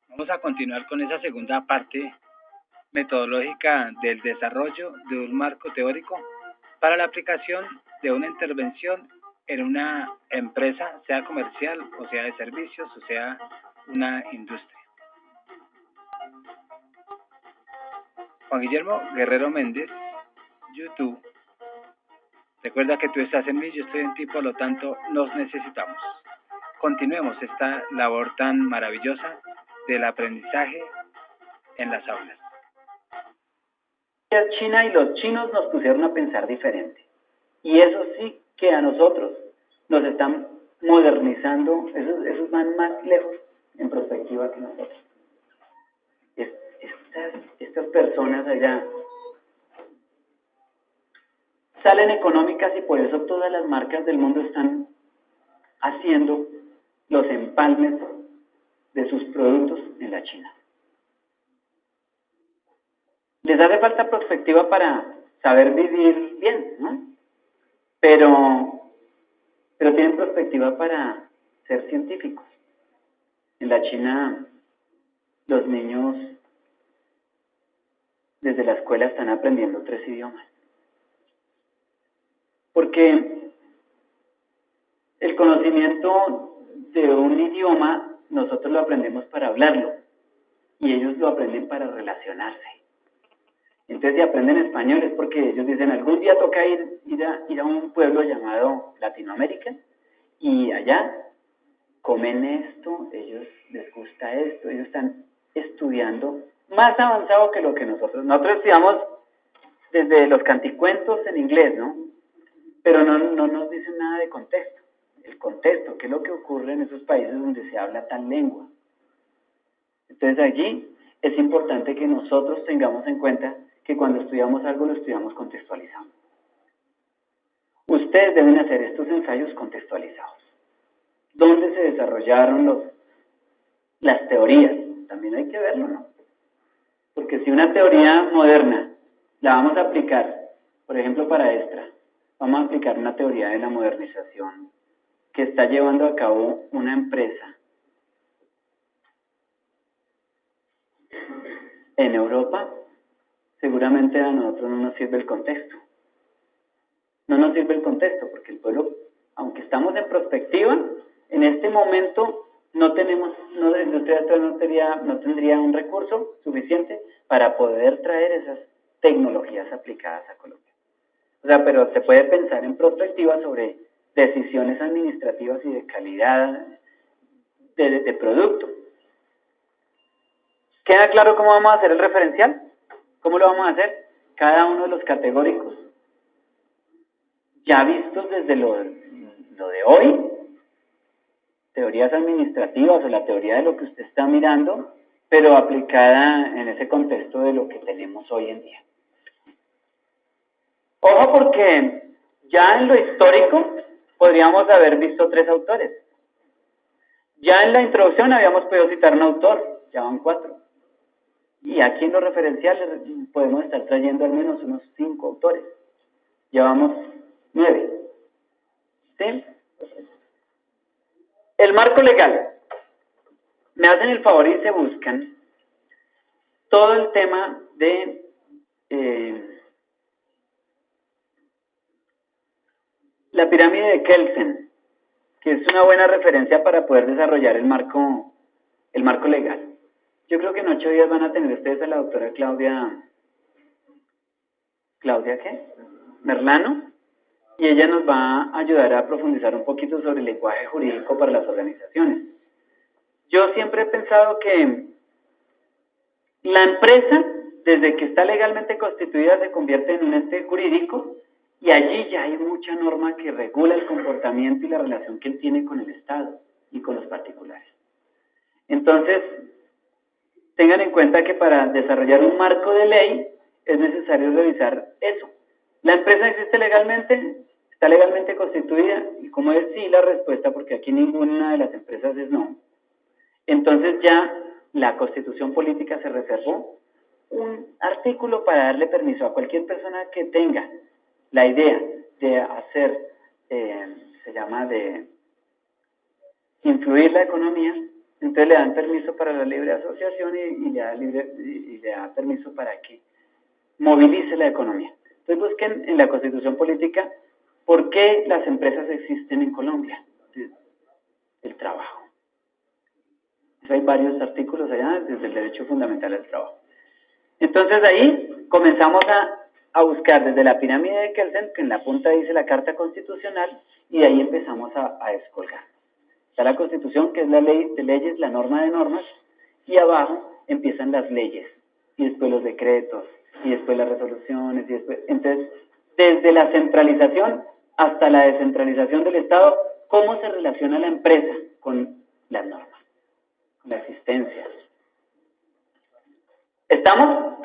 Vamos a continuar con esa segunda parte metodológica del desarrollo de un marco teórico para la aplicación de una intervención en una empresa, sea comercial o sea de servicios o sea una industria. Juan Guillermo Guerrero Méndez, YouTube. Recuerda que tú estás en mí, yo estoy en ti, por lo tanto nos necesitamos. Continuemos esta labor tan maravillosa del aprendizaje en las aulas. China y los chinos nos pusieron a pensar diferente. Y eso sí que a nosotros nos están modernizando, esos van más lejos en perspectiva que nosotros. Estas personas allá salen económicas y por eso todas las marcas del mundo están haciendo los empalmes de sus productos en la China. Les hace falta perspectiva para saber vivir bien, ¿no? Pero tienen perspectiva para ser científicos. En la China, los niños desde la escuela están aprendiendo 3 idiomas. Porque el conocimiento de un idioma, nosotros lo aprendemos para hablarlo, y ellos lo aprenden para relacionarse. Entonces, si aprenden español es porque ellos dicen, algún día toca ir a un pueblo llamado Latinoamérica, y allá comen esto, ellos les gusta esto, ellos están estudiando más avanzado que lo que nosotros. Nosotros estudiamos desde los canticuentos en inglés, ¿no? Pero no nos dicen nada de contexto. El contexto, qué es lo que ocurre en esos países donde se habla tal lengua. Entonces allí es importante que nosotros tengamos en cuenta que cuando estudiamos algo lo estudiamos contextualizado. Ustedes deben hacer estos ensayos contextualizados. ¿Dónde se desarrollaron las teorías? También hay que verlo, ¿no? Porque si una teoría moderna la vamos a aplicar, por ejemplo para Extra, vamos a aplicar una teoría de la modernización que está llevando a cabo una empresa en Europa, seguramente a nosotros no nos sirve el contexto. No nos sirve el contexto porque el pueblo, aunque estamos en prospectiva, en este momento no tendría un recurso suficiente para poder traer esas tecnologías aplicadas a Colombia. O sea, pero se puede pensar en prospectiva sobre decisiones administrativas y de calidad de producto. ¿Queda claro cómo vamos a hacer el referencial? ¿Cómo lo vamos a hacer? Cada uno de los categóricos, ya vistos desde lo de hoy, teorías administrativas o la teoría de lo que usted está mirando, pero aplicada en ese contexto de lo que tenemos hoy en día. Ojo, porque ya en lo histórico podríamos haber visto 3 autores. Ya en la introducción habíamos podido citar un autor, ya van 4. Y aquí en los referenciales podemos estar trayendo al menos unos 5 autores. Llevamos 9. ¿Sí? El marco legal. me hacen el favor y se buscan todo el tema de la pirámide de Kelsen, que es una buena referencia para poder desarrollar el marco legal. Yo creo que en 8 días van a tener ustedes a la doctora Claudia ¿qué? Merlano, y ella nos va a ayudar a profundizar un poquito sobre el lenguaje jurídico para las organizaciones. Yo siempre he pensado que la empresa, desde que está legalmente constituida, se convierte en un ente jurídico y allí ya hay mucha norma que regula el comportamiento y la relación que él tiene con el Estado y con los particulares. Entonces, tengan en cuenta que para desarrollar un marco de ley es necesario revisar eso. ¿La empresa existe legalmente? ¿Está legalmente constituida? Y como es sí la respuesta, porque aquí ninguna de las empresas es no, entonces ya la Constitución Política se reservó un artículo para darle permiso a cualquier persona que tenga la idea de hacer, se llama de influir la economía, entonces le dan permiso para la libre asociación y le da permiso para que movilice la economía. Entonces busquen en la Constitución Política por qué las empresas existen en Colombia. El trabajo. Hay varios artículos allá desde el derecho fundamental al trabajo. Entonces ahí comenzamos a buscar desde la pirámide de Kelsen, que en la punta dice la Carta Constitucional, y de ahí empezamos a descolgar. Está la Constitución, que es la ley de leyes, la norma de normas, y abajo empiezan las leyes, y después los decretos, y después las resoluciones, y después... Entonces, desde la centralización hasta la descentralización del Estado, ¿cómo se relaciona la empresa con las normas? La existencia. ¿Estamos?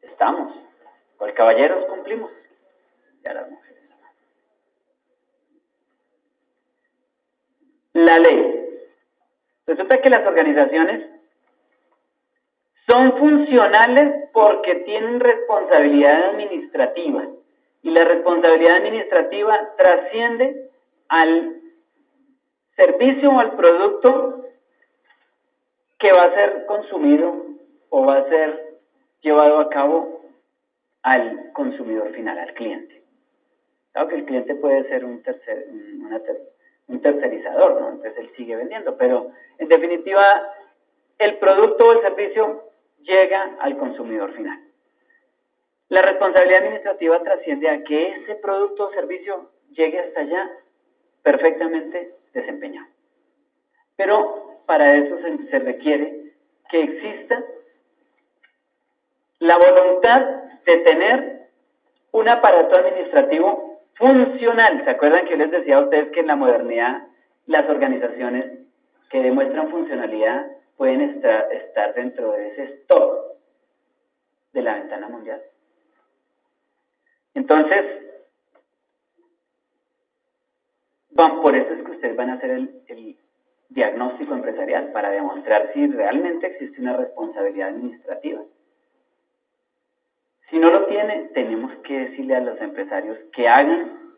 Estamos. Con caballeros cumplimos. Ya las mujeres. La ley. Resulta que las organizaciones son funcionales porque tienen responsabilidad administrativa. Y la responsabilidad administrativa trasciende al servicio o al producto que va a ser consumido o va a ser llevado a cabo al consumidor final, al cliente. Claro que el cliente puede ser un tercerizador, ¿no? Entonces él sigue vendiendo, pero en definitiva el producto o el servicio llega al consumidor final. La responsabilidad administrativa trasciende a que ese producto o servicio llegue hasta allá perfectamente desempeñado. Pero para eso se requiere que exista la voluntad de tener un aparato administrativo funcional. ¿Se acuerdan que yo les decía a ustedes que en la modernidad las organizaciones que demuestran funcionalidad pueden estar dentro de ese stock de la ventana mundial? Entonces, por eso es que ustedes van a hacer el diagnóstico empresarial para demostrar si realmente existe una responsabilidad administrativa. Si no lo tiene, tenemos que decirle a los empresarios que hagan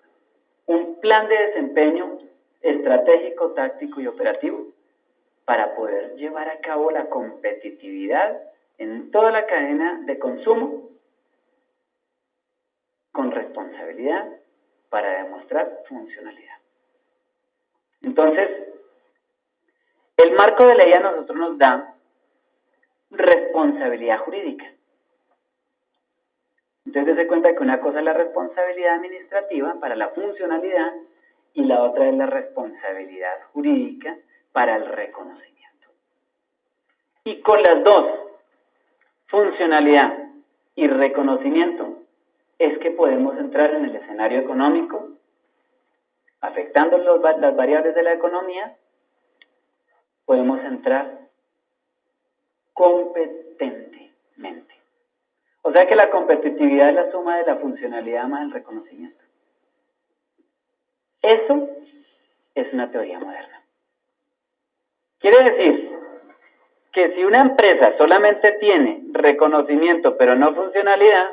un plan de desempeño estratégico, táctico y operativo para poder llevar a cabo la competitividad en toda la cadena de consumo con responsabilidad para demostrar funcionalidad. Entonces, el marco de ley a nosotros nos da responsabilidad jurídica. Entonces, se cuenta que una cosa es la responsabilidad administrativa para la funcionalidad y la otra es la responsabilidad jurídica para el reconocimiento. Y con las dos, funcionalidad y reconocimiento, es que podemos entrar en el escenario económico, afectando las variables de la economía, podemos entrar competentemente. O sea que la competitividad es la suma de la funcionalidad más el reconocimiento. Eso es una teoría moderna. Quiere decir que si una empresa solamente tiene reconocimiento pero no funcionalidad,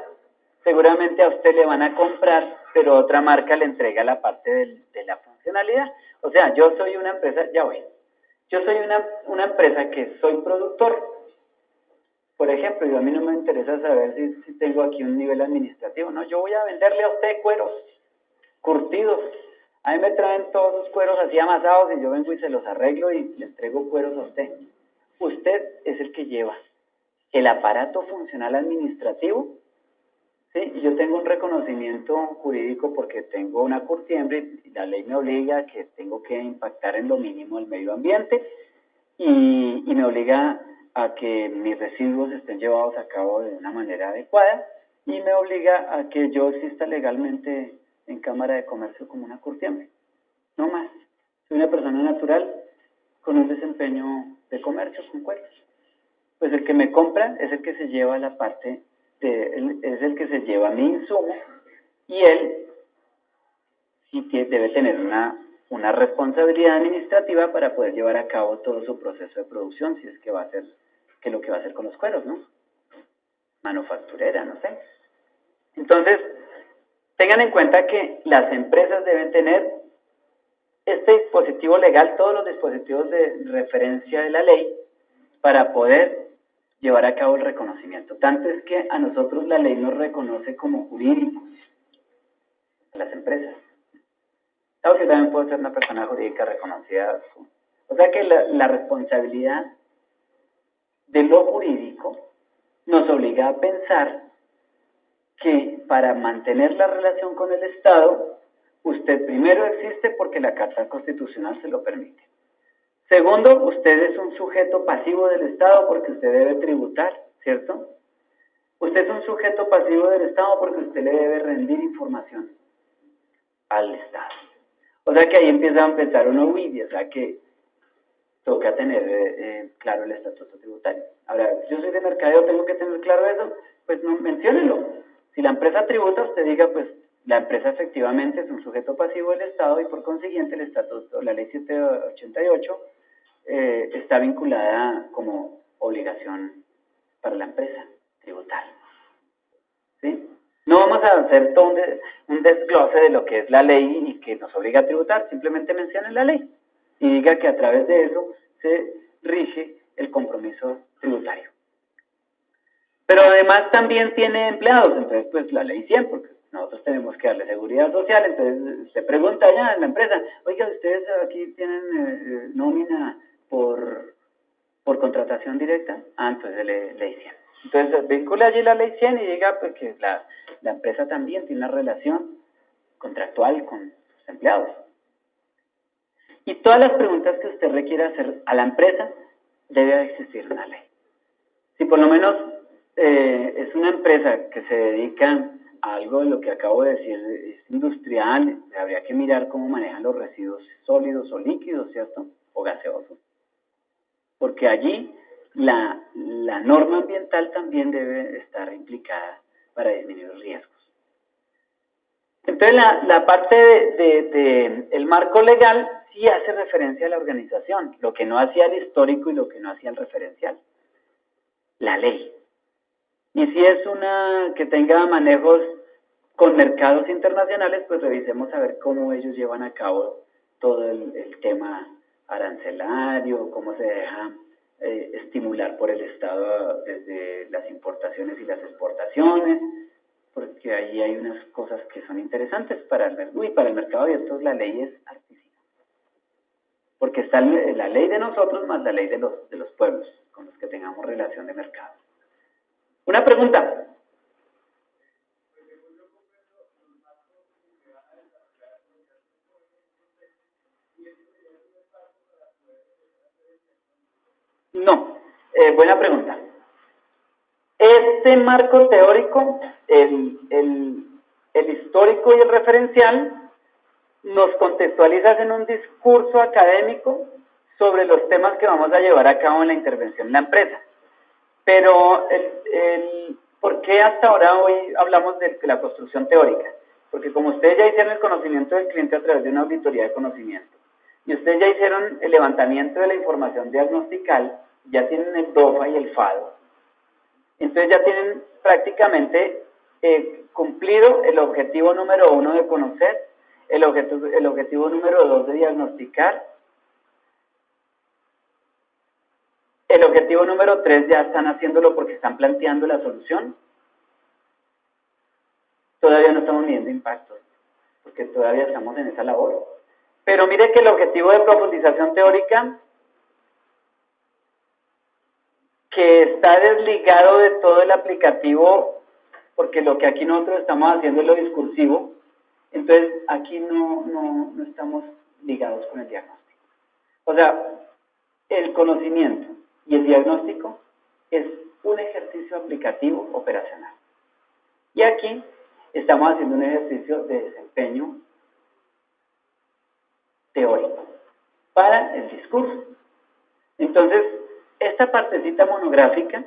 seguramente a usted le van a comprar, pero otra marca le entrega la parte de la funcionalidad. O sea, yo soy una empresa, ya voy. Yo soy una empresa que soy productor. Por ejemplo, a mí no me interesa saber si tengo aquí un nivel administrativo, no, yo voy a venderle a usted cueros curtidos. A mí me traen todos los cueros así amasados y yo vengo y se los arreglo y le entrego cueros a usted. Usted es el que lleva el aparato funcional administrativo, ¿sí? Y yo tengo un reconocimiento jurídico porque tengo una curtiembre y la ley me obliga a que tengo que impactar en lo mínimo el medio ambiente y me obliga a que mis residuos estén llevados a cabo de una manera adecuada y me obliga a que yo exista legalmente en Cámara de Comercio como una curtiembre. No más. Soy una persona natural con un desempeño de comercio con cuerpos. Pues el que me compra es el que se lleva la parte, es el que se lleva mi insumo y él sí debe tener una responsabilidad administrativa para poder llevar a cabo todo su proceso de producción, si es que va a hacer, que lo que va a hacer con los cueros, ¿no? Manufacturera, no sé. Entonces, tengan en cuenta que las empresas deben tener este dispositivo legal, todos los dispositivos de referencia de la ley, para poder llevar a cabo el reconocimiento. Tanto es que a nosotros la ley nos reconoce como jurídicos, a las empresas. Claro que también puede ser una persona jurídica reconocida. O sea que la responsabilidad de lo jurídico nos obliga a pensar que para mantener la relación con el Estado, usted primero existe porque la Carta Constitucional se lo permite. Segundo, usted es un sujeto pasivo del Estado porque usted debe tributar, ¿cierto? Usted es un sujeto pasivo del Estado porque usted le debe rendir información al Estado. O sea que ahí empieza a empezar uno, o sea que toca tener claro el estatuto tributario. Ahora, yo soy de mercadeo, tengo que tener claro eso, pues no, menciónelo. Si la empresa tributa, usted diga, pues la empresa efectivamente es un sujeto pasivo del Estado y por consiguiente el estatuto, la ley 788, está vinculada como obligación para la empresa tributar. ¿Sí? No vamos a hacer todo un desglose de lo que es la ley y que nos obliga a tributar, simplemente mencione la ley y diga que a través de eso se rige el compromiso tributario. Pero además también tiene empleados, entonces pues la ley 100, porque nosotros tenemos que darle seguridad social, entonces se pregunta ya en la empresa, oiga, ustedes aquí tienen nómina por contratación directa, entonces ley 100. Entonces vincula allí la ley 100 y diga pues, que la empresa también tiene una relación contractual con sus empleados. Y todas las preguntas que usted requiera hacer a la empresa, debe existir una ley. Si por lo menos es una empresa que se dedica a algo de lo que acabo de decir, es industrial, habría que mirar cómo manejan los residuos sólidos o líquidos, ¿cierto? O gaseosos. Porque allí la norma ambiental también debe estar implicada para disminuir riesgos. Entonces la parte el marco legal sí hace referencia a la organización, lo que no hacía el histórico y lo que no hacía el referencial. La ley. Y si es una que tenga manejos con mercados internacionales, pues revisemos a ver cómo ellos llevan a cabo todo el tema arancelario, cómo se deja estimular por el Estado desde las importaciones y las exportaciones, porque ahí hay unas cosas que son interesantes para el mercado. Y para el mercado abierto la ley es altísima, porque está la ley de nosotros más la ley de los pueblos con los que tengamos relación de mercado. Una pregunta. No, buena pregunta. Este marco teórico, el histórico y el referencial, nos contextualiza en un discurso académico sobre los temas que vamos a llevar a cabo en la intervención en la empresa. Pero, ¿por qué hasta ahora hoy hablamos de la construcción teórica? Porque como ustedes ya hicieron el conocimiento del cliente a través de una auditoría de conocimiento, y ustedes ya hicieron el levantamiento de la información diagnostical, ya tienen el DOFA y el FADO, entonces ya tienen prácticamente cumplido el objetivo número 1 de conocer, el objetivo número 2 de diagnosticar, El objetivo número 3 ya están haciéndolo porque están planteando la solución. Todavía no estamos midiendo impactos, porque todavía estamos en esa labor. Pero mire que el objetivo de profundización teórica, que está desligado de todo el aplicativo, porque lo que aquí nosotros estamos haciendo es lo discursivo, entonces aquí no estamos ligados con el diagnóstico. O sea, el conocimiento y el diagnóstico es un ejercicio aplicativo operacional. Y aquí estamos haciendo un ejercicio de desempeño teórico para el discurso. Entonces, esta partecita monográfica,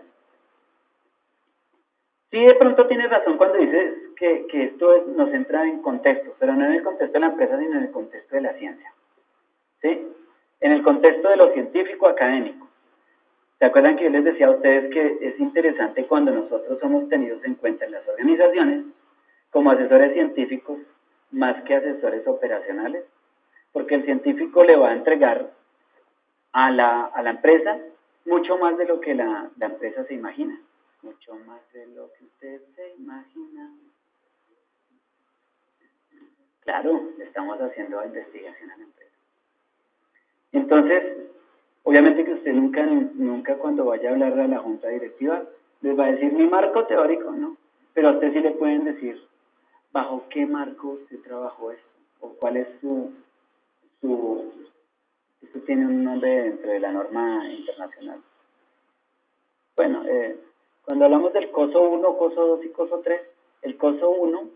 sí de pronto tiene razón cuando dices que esto nos entra en contexto, pero no en el contexto de la empresa, sino en el contexto de la ciencia. ¿Sí? En el contexto de lo científico académico. ¿Se acuerdan que yo les decía a ustedes que es interesante cuando nosotros somos tenidos en cuenta en las organizaciones como asesores científicos más que asesores operacionales? Porque el científico le va a entregar a la empresa mucho más de lo que la empresa se imagina. Mucho más de lo que usted se imagina. Claro, estamos haciendo investigación a la empresa. Entonces, obviamente que usted nunca cuando vaya a hablar a la junta directiva les va a decir mi marco teórico, ¿no? Pero a usted sí le pueden decir bajo qué marco usted trabajó esto, o cuál es esto tiene un nombre dentro de la norma internacional. Bueno, cuando hablamos del COSO 1, COSO 2 y COSO 3, el COSO 1,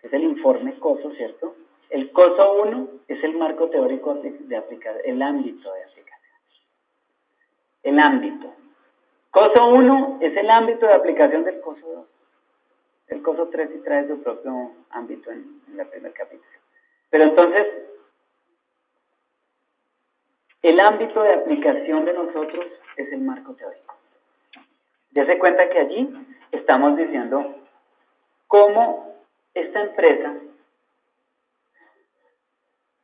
que es el informe COSO, ¿cierto? El COSO 1 es el marco teórico de aplicar, el ámbito de aplicación. El ámbito. COSO 1 es el ámbito de aplicación del COSO 2. El COSO 3 sí trae su propio ámbito en el primer capítulo. Pero entonces, el ámbito de aplicación de nosotros es el marco teórico. Dese cuenta que allí estamos diciendo cómo esta empresa,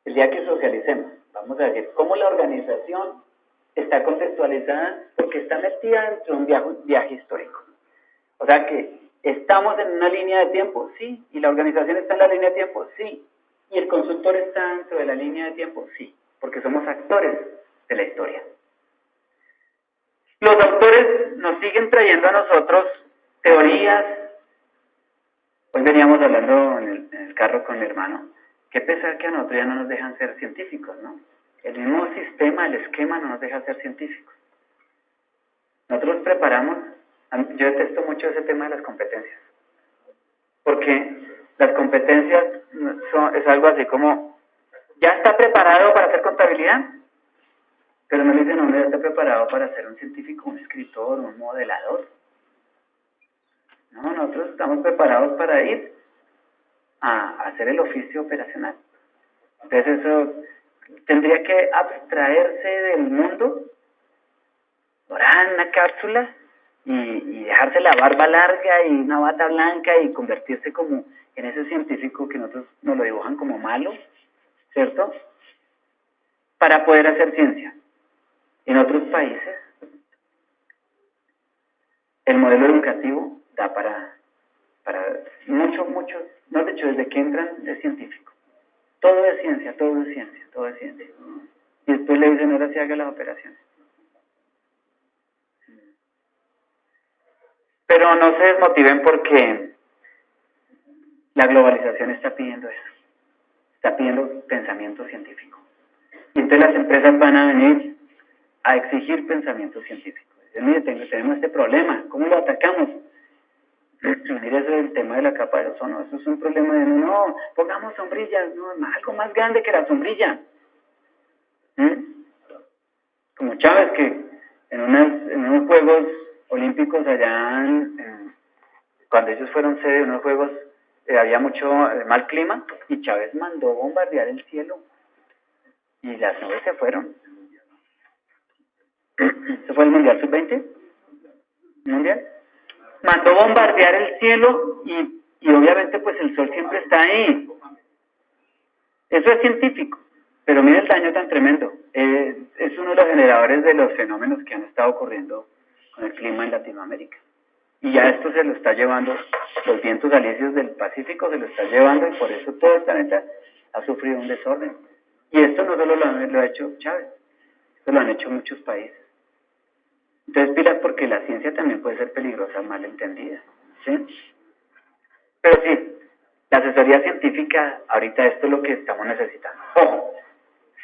el día que socialicemos, vamos a decir cómo la organización está contextualizada porque está metida dentro de un viaje histórico. O sea que estamos en una línea de tiempo, sí, y la organización está en la línea de tiempo, sí, y el consultor está dentro de la línea de tiempo, sí, porque somos actores de la historia. Los autores nos siguen trayendo a nosotros teorías. Hoy veníamos hablando en el carro con mi hermano, qué pesar que a nosotros ya no nos dejan ser científicos, ¿no? El mismo sistema, el esquema no nos deja ser científicos. Nosotros preparamos, yo detesto mucho ese tema de las competencias, porque las competencias es algo así como, ¿ya está preparado para hacer contabilidad? Pero no le dicen, no, ya está preparado para ser un científico, un escritor, un modelador. No, nosotros estamos preparados para ir a hacer el oficio operacional. Entonces eso tendría que abstraerse del mundo, orar en una cápsula y dejarse la barba larga y una bata blanca y convertirse como en ese científico que nosotros nos lo dibujan como malo, ¿cierto? Para poder hacer ciencia. En otros países, el modelo educativo da para mucho, no, de hecho, desde que entran es científico. Todo es ciencia, todo es ciencia, todo es ciencia. Y después le dicen, ahora sí haga las operaciones. Pero no se desmotiven porque la globalización está pidiendo eso. Está pidiendo pensamiento científico. Y entonces las empresas van a venir a exigir pensamiento científico. Dicen, mire, tenemos este problema, ¿cómo lo atacamos? Mire, ese es el tema de la capa de ozono. Eso es un problema de, no, pongamos sombrillas, no, algo más grande que la sombrilla. Como Chávez, que en unos Juegos Olímpicos allá, cuando ellos fueron sede de unos Juegos, había mucho mal clima, y Chávez mandó bombardear el cielo. Y las nubes se fueron. ¿Se fue el Mundial Sub-20? ¿Mundial? Mandó bombardear el cielo y obviamente pues el sol siempre está ahí. Eso es científico. Pero mire el daño tan tremendo. Es uno de los generadores de los fenómenos que han estado ocurriendo con el clima en Latinoamérica. Y ya esto se lo está llevando, los vientos alisios del Pacífico se lo está llevando, y por eso todo el planeta ha sufrido un desorden. Y esto no solo lo ha hecho Chávez, esto lo han hecho muchos países. Entonces, pilas, porque la ciencia también puede ser peligrosa, mal entendida, ¿sí? Pero sí, la asesoría científica, ahorita esto es lo que estamos necesitando. Ojo,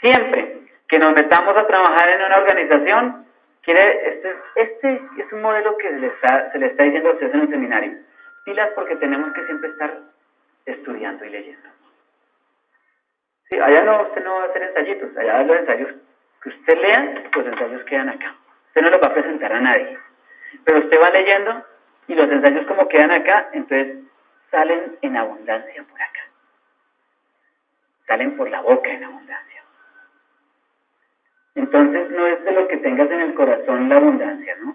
siempre que nos metamos a trabajar en una organización, este es un modelo que se le está diciendo a ustedes en un seminario. Pilas, porque tenemos que siempre estar estudiando y leyendo. Sí, allá no, usted no va a hacer ensayitos, allá los ensayos que usted lea, los ensayos quedan acá. Usted no los va a presentar a nadie. Pero usted va leyendo y los ensayos como quedan acá, entonces salen en abundancia por acá. Salen por la boca en abundancia. Entonces no es de lo que tengas en el corazón la abundancia, ¿no?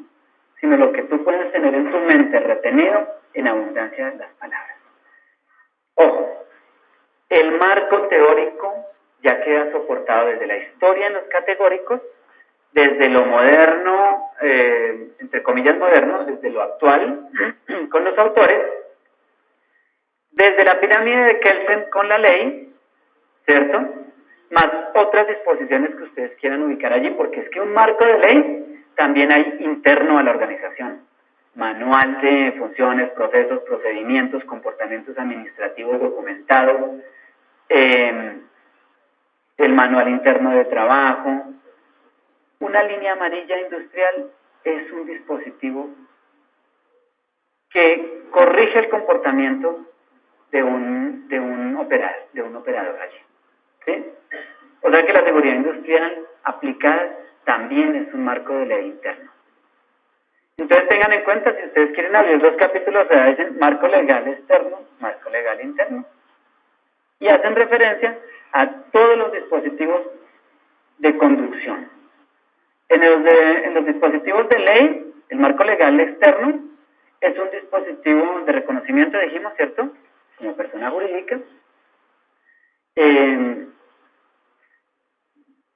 Sino lo que tú puedes tener en tu mente retenido en abundancia de las palabras. Ojo, el marco teórico ya queda soportado desde la historia en los categóricos, desde lo moderno, entre comillas moderno, desde lo actual con los autores, desde la pirámide de Kelsen con la ley, ¿cierto? Más otras disposiciones que ustedes quieran ubicar allí, porque es que un marco de ley también hay interno a la organización. Manual de funciones, procesos, procedimientos, comportamientos administrativos documentados, el manual interno de trabajo. Una línea amarilla industrial es un dispositivo que corrige el comportamiento de un operador allí, ¿sí? O sea que la seguridad industrial aplicada también es un marco de ley interno. Entonces tengan en cuenta, si ustedes quieren abrir los capítulos, se dicen marco legal externo, marco legal interno, y hacen referencia a todos los dispositivos de conducción. En los dispositivos de ley, el marco legal externo es un dispositivo de reconocimiento, dijimos, ¿cierto? Como persona jurídica.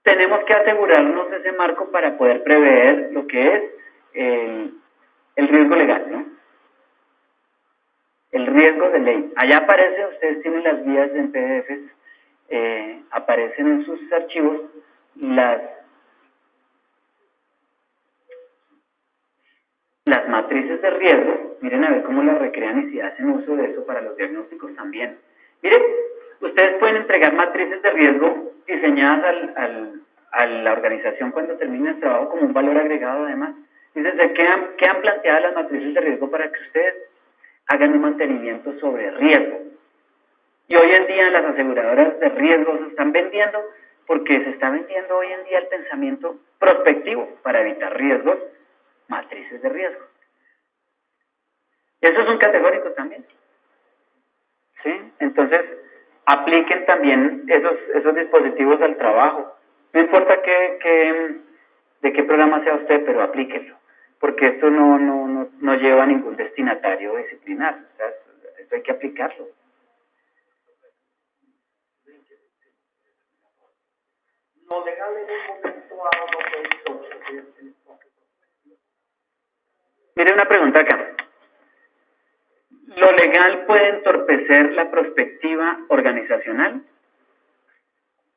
Tenemos que asegurarnos de ese marco para poder prever lo que es el riesgo legal, ¿no? El riesgo de ley. Allá aparece, ustedes tienen las guías en PDFs, aparecen en sus archivos las matrices de riesgo. Miren a ver cómo las recrean y si hacen uso de eso para los diagnósticos también. Miren, ustedes pueden entregar matrices de riesgo diseñadas a la organización cuando termine el trabajo como un valor agregado además. Fíjense, quedan planteadas las matrices de riesgo para que ustedes hagan un mantenimiento sobre riesgo. Y hoy en día las aseguradoras de riesgos se están vendiendo porque se está vendiendo hoy en día el pensamiento prospectivo para evitar riesgos, matrices de riesgo. Eso es un categórico también. ¿Sí? Entonces, apliquen también esos dispositivos al trabajo. No importa de qué programa sea usted, pero aplíquenlo. Porque esto no lleva a ningún destinatario disciplinar. O sea, esto hay que aplicarlo. Lo legal en un momento dado no puede. Mire una pregunta acá. ¿Lo legal puede entorpecer la perspectiva organizacional?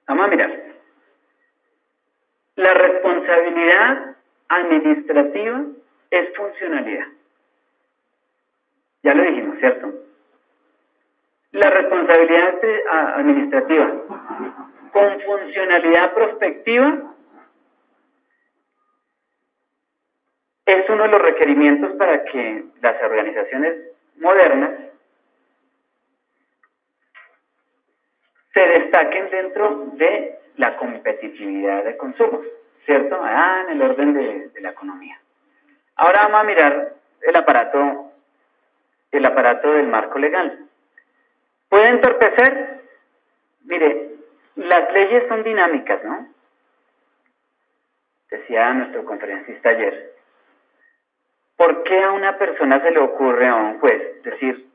Vamos a mirar. La responsabilidad administrativa es funcionalidad. Ya lo dijimos, ¿cierto? La responsabilidad administrativa con funcionalidad prospectiva es uno de los requerimientos para que las organizaciones modernas se destaquen dentro de la competitividad de consumos, ¿cierto? En el orden de la economía. Ahora vamos a mirar el aparato del marco legal. ¿Puede entorpecer? Mire, las leyes son dinámicas, ¿no? Decía nuestro conferencista ayer. ¿Por qué a una persona se le ocurre, a un juez, decir,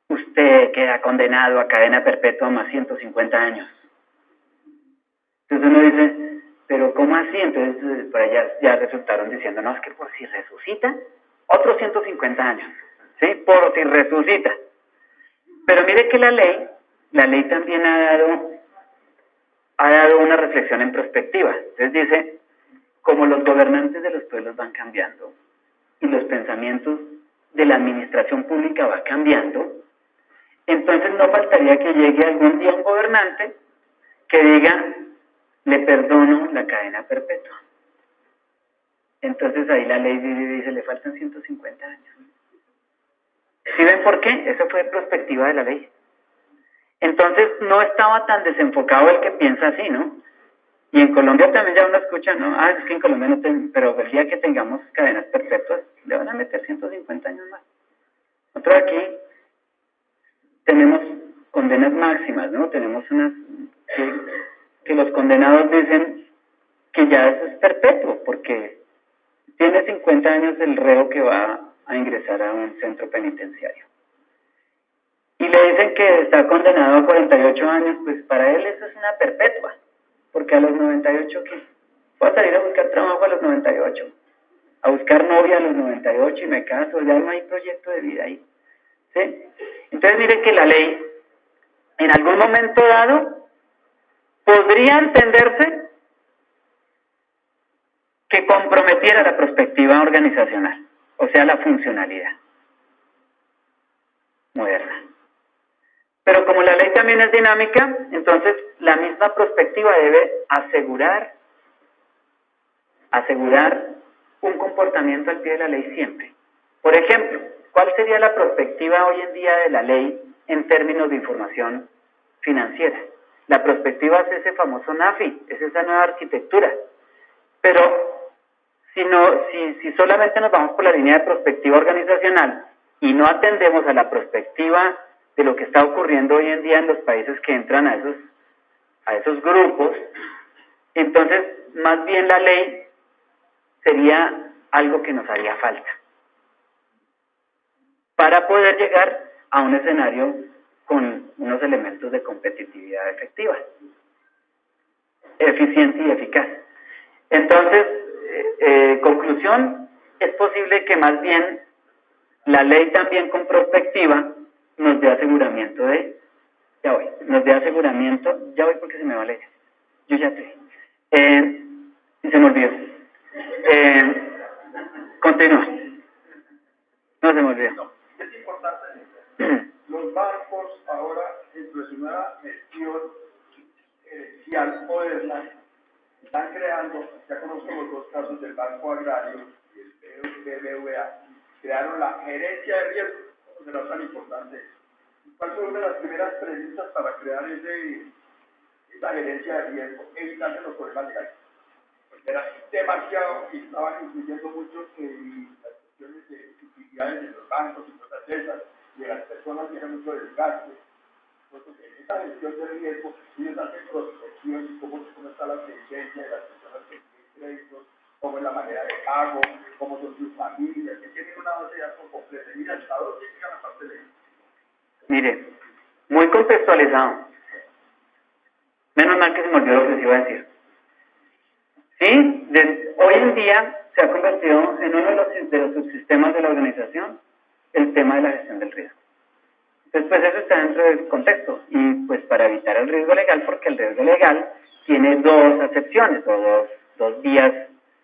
usted usted queda condenado a cadena perpetua más 150 años. Entonces uno dice, pero ¿cómo así? Entonces por allá ya resultaron diciendo, no, es que por si resucita, otros 150 años, ¿sí? Por si resucita. Pero mire que la ley también ha dado una reflexión en perspectiva. Entonces dice, como los gobernantes de los pueblos van cambiando y los pensamientos de la administración pública va cambiando, entonces no faltaría que llegue algún día un gobernante que diga, le perdono la cadena perpetua. Entonces ahí la ley dice, le faltan 150 años. ¿Sí ven por qué? Esa fue perspectiva de la ley. Entonces no estaba tan desenfocado el que piensa así, ¿no? Y en Colombia también ya uno escucha, ¿no? Ah, es que en Colombia no tenemos, pero el día que tengamos cadenas perpetuas, le van a meter 150 años más. Nosotros aquí tenemos condenas máximas, ¿no? Tenemos unas que los condenados dicen que ya eso es perpetuo, porque tiene 50 años el reo que va a ingresar a un centro penitenciario. Y le dicen que está condenado a 48 años, pues para él eso es una perpetua, porque a los 98, ¿qué? Voy a salir a buscar trabajo a los 98, a buscar novia a los 98 y me caso, ya no hay proyecto de vida ahí, ¿sí? Entonces mire que la ley, en algún momento dado, podría entenderse que comprometiera la perspectiva organizacional, o sea, la funcionalidad moderna. Pero como la ley también es dinámica, entonces la misma perspectiva debe asegurar un comportamiento al pie de la ley siempre. Por ejemplo, ¿cuál sería la perspectiva hoy en día de la ley en términos de información financiera? La perspectiva es ese famoso NAFI, es esa nueva arquitectura. Pero si solamente nos vamos por la línea de perspectiva organizacional y no atendemos a la perspectiva de lo que está ocurriendo hoy en día en los países que entran a esos grupos, entonces más bien la ley sería algo que nos haría falta para poder llegar a un escenario con unos elementos de competitividad efectiva, eficiente y eficaz. Entonces, conclusión, es posible que más bien la ley también con perspectiva nos dé aseguramiento ya voy porque se me va a leer, yo ya estoy, y se me olvidó, continúa, no se me olvidó. No, es importante, los bancos ahora, dentro de su nueva gestión gerencial moderna, están creando, ya conozco los dos casos del Banco Agrario y el BBVA, crearon la gerencia de riesgo, no será tan importante. ¿Cuál fue una de las primeras premisas para crear esa gerencia de riesgo? Evitarse los problemas legales. Porque era demasiado y estaban incluyendo mucho las cuestiones de utilidades de los bancos y cosas esas, y de las personas que eran mucho desgaste. Entonces, en esta gestión de riesgo, ellos hacen prospección y cómo está la presencia de las personas que tienen créditos, cómo es la manera de pago, cómo son sus familias, que tienen una base de datos completa. Mira, hasta dónde llega la parte de... Mire, muy contextualizado. Menos mal que se me olvidó lo que les iba a decir. Sí, hoy en día se ha convertido en uno de los subsistemas de la organización el tema de la gestión del riesgo. Entonces, pues eso está dentro del contexto. Y pues para evitar el riesgo legal, porque el riesgo legal tiene dos acepciones o dos vías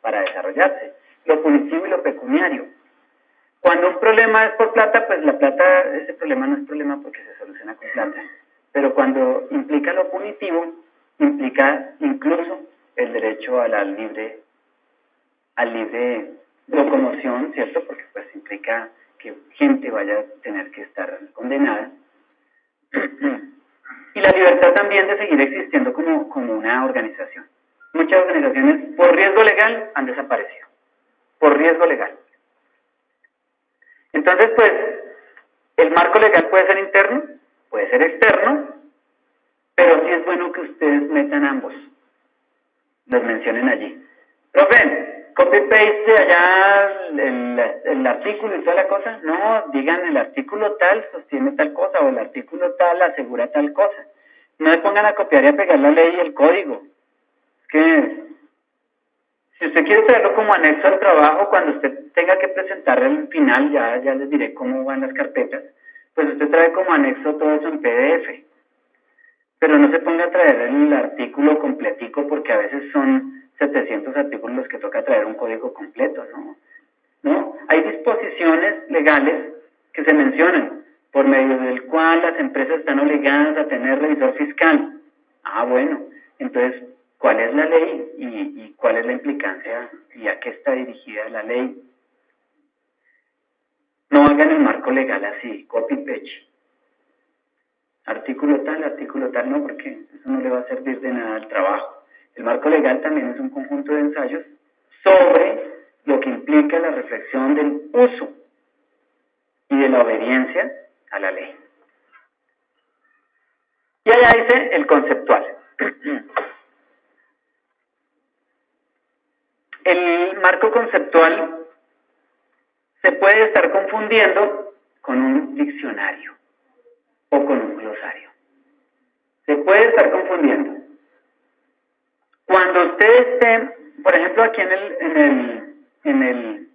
para desarrollarse, lo punitivo y lo pecuniario. Cuando un problema es por plata, pues la plata, ese problema no es problema porque se soluciona con plata. Pero cuando implica lo punitivo, implica incluso el derecho a la libre locomoción, ¿cierto? Porque pues implica que gente vaya a tener que estar condenada. Y la libertad también de seguir existiendo como una organización. Muchas organizaciones por riesgo legal han desaparecido. Por riesgo legal. Entonces, pues, el marco legal puede ser interno, puede ser externo, pero sí es bueno que ustedes metan ambos, los mencionen allí. Profe, copy-paste allá el artículo y toda la cosa. No, digan el artículo tal sostiene tal cosa o el artículo tal asegura tal cosa. No se pongan a copiar y a pegar la ley y el código. Es que si usted quiere traerlo como anexo al trabajo, cuando usted tenga que presentar el final, ya les diré cómo van las carpetas, pues usted trae como anexo todo eso en PDF. Pero no se ponga a traer el artículo completico porque a veces son 700 artículos los que toca traer un código completo, ¿no? Hay disposiciones legales que se mencionan, por medio del cual las empresas están obligadas a tener revisor fiscal. Ah, bueno, entonces, ¿cuál es la ley y cuál es la implicancia y a qué está dirigida la ley? No hagan el marco legal así, copy-paste. Artículo tal, no, porque eso no le va a servir de nada al trabajo. El marco legal también es un conjunto de ensayos sobre lo que implica la reflexión del uso y de la obediencia a la ley. Y allá dice el conceptual. El marco conceptual se puede estar confundiendo con un diccionario o con un glosario. Se puede estar confundiendo. Cuando usted esté, por ejemplo, aquí en el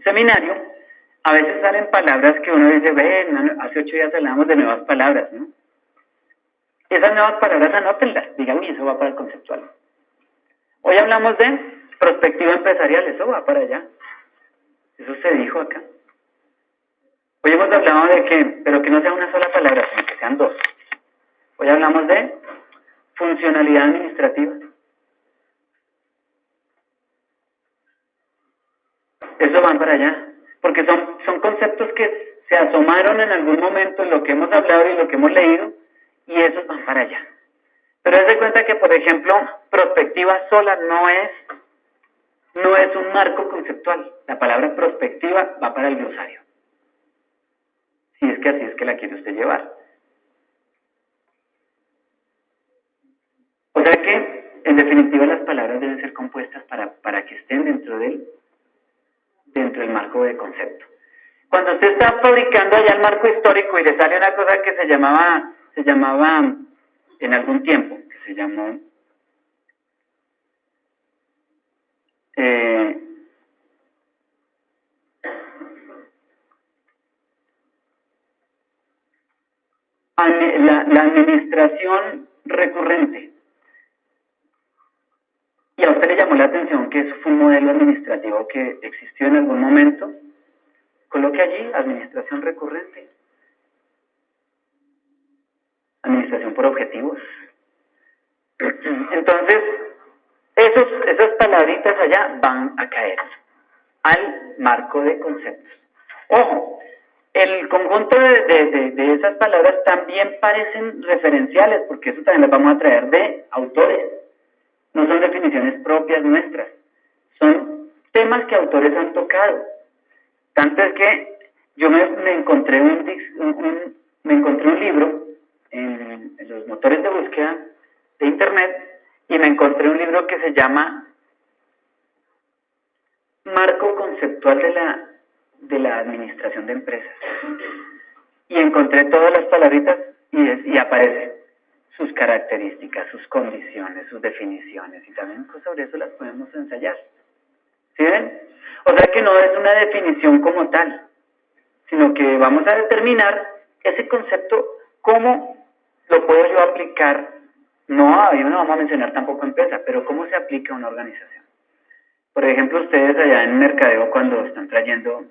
seminario, a veces salen palabras que uno dice, hace 8 días hablamos de nuevas palabras, ¿no? Esas nuevas palabras anótenlas, digan, uy, eso va para el conceptual. Hoy hablamos de prospectiva empresarial, eso va para allá. Eso se dijo acá. Hoy hemos hablado de que, pero que no sea una sola palabra, sino que sean dos. Hoy hablamos de funcionalidad administrativa. Eso van para allá, porque son conceptos que se asomaron en algún momento en lo que hemos hablado y lo que hemos leído, y esos van para allá. Pero haz de cuenta que, por ejemplo, prospectiva sola no es un marco conceptual. La palabra prospectiva va para el glosario. Si es que así es que la quiere usted llevar. O sea que, en definitiva, las palabras deben ser compuestas para que estén dentro del marco de concepto. Cuando usted está fabricando allá el marco histórico y le sale una cosa que se llamaba en algún tiempo, que se llamó la administración recurrente. Y a usted le llamó la atención que eso fue un modelo administrativo que existió en algún momento. Coloque allí administración recurrente. Administración por objetivos. Entonces, esas palabritas allá van a caer al marco de conceptos. Ojo, el conjunto de esas palabras también parecen referenciales, porque eso también las vamos a traer de autores. No son definiciones propias nuestras, son temas que autores han tocado. Tanto es que yo me encontré un libro en los motores de búsqueda de internet y me encontré un libro que se llama Marco Conceptual de la Administración de Empresas. Y encontré todas las palabritas y aparece sus características, sus condiciones, sus definiciones, y también sobre eso las podemos ensayar. ¿Sí ven? O sea que no es una definición como tal, sino que vamos a determinar ese concepto, cómo lo puedo yo aplicar. No vamos a mencionar tampoco empresa, pero cómo se aplica a una organización. Por ejemplo, ustedes allá en mercadeo, cuando están trayendo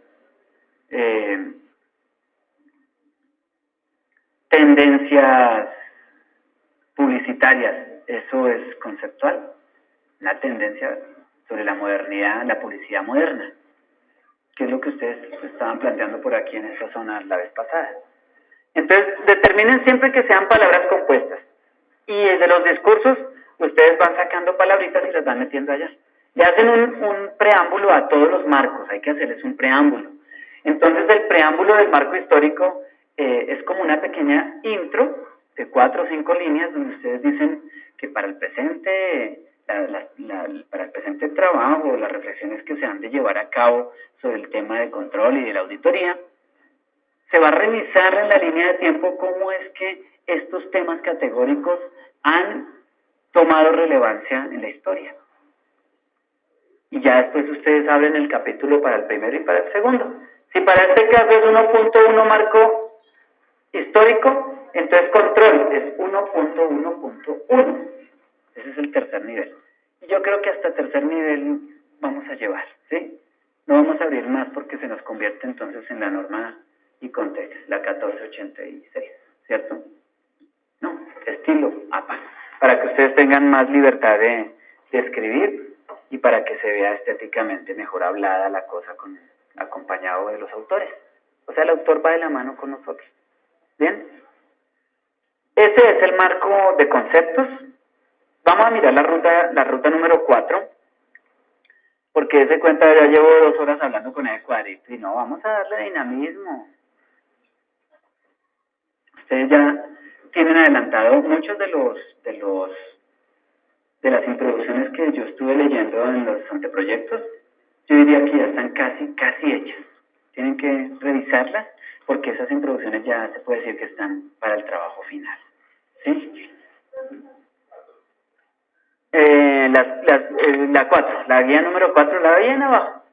tendencias publicitarias, eso es conceptual, una tendencia sobre la modernidad, la publicidad moderna, que es lo que ustedes estaban planteando por aquí en esta zona la vez pasada. Entonces, determinen siempre que sean palabras compuestas, y de los discursos, ustedes van sacando palabritas y las van metiendo allá. Le hacen un preámbulo a todos los marcos, hay que hacerles un preámbulo. Entonces, el preámbulo del marco histórico es como una pequeña intro de 4 o 5 líneas donde ustedes dicen que para el presente para el presente trabajo, las reflexiones que se han de llevar a cabo sobre el tema de control y de la auditoría, se va a revisar en la línea de tiempo cómo es que estos temas categóricos han tomado relevancia en la historia. Y ya después ustedes abren el capítulo para el primero y para el segundo. Si para este caso es 1.1 marco histórico, entonces control es 1.1.1. Ese es el tercer nivel. Y yo creo que hasta tercer nivel vamos a llevar, ¿sí? No vamos a abrir más porque se nos convierte entonces en la norma ICONTEX, la 1486, ¿cierto? No, estilo APA, para que ustedes tengan más libertad de escribir y para que se vea estéticamente mejor hablada la cosa acompañado de los autores. O sea, el autor va de la mano con nosotros. ¿Bien? Ese es el marco de conceptos. Vamos a mirar la ruta número 4, porque se cuenta, ya llevo 2 horas hablando con el cuadrito y no, vamos a darle dinamismo. Ustedes ya tienen adelantado muchos de las introducciones que yo estuve leyendo en los anteproyectos. Yo diría que ya están casi hechas. Tienen que revisarlas porque esas introducciones ya se puede decir que están para el trabajo final. ¿Sí? La 4, la guía número 4, la veía en abajo.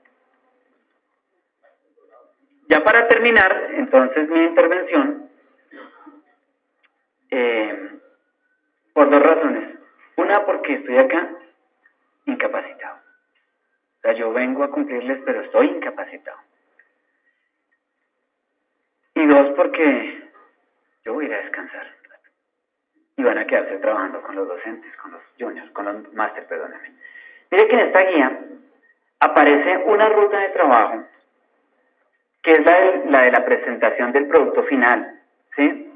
Ya para terminar, entonces, mi intervención, por 2 razones. Una, porque estoy acá incapacitado. O sea, yo vengo a cumplirles, pero estoy incapacitado. Y 2, porque yo voy a ir a descansar. Y van a quedarse trabajando con los docentes, con los juniors, con los máster, perdónenme. Mire que en esta guía aparece una ruta de trabajo que es la de la presentación del producto final, ¿sí?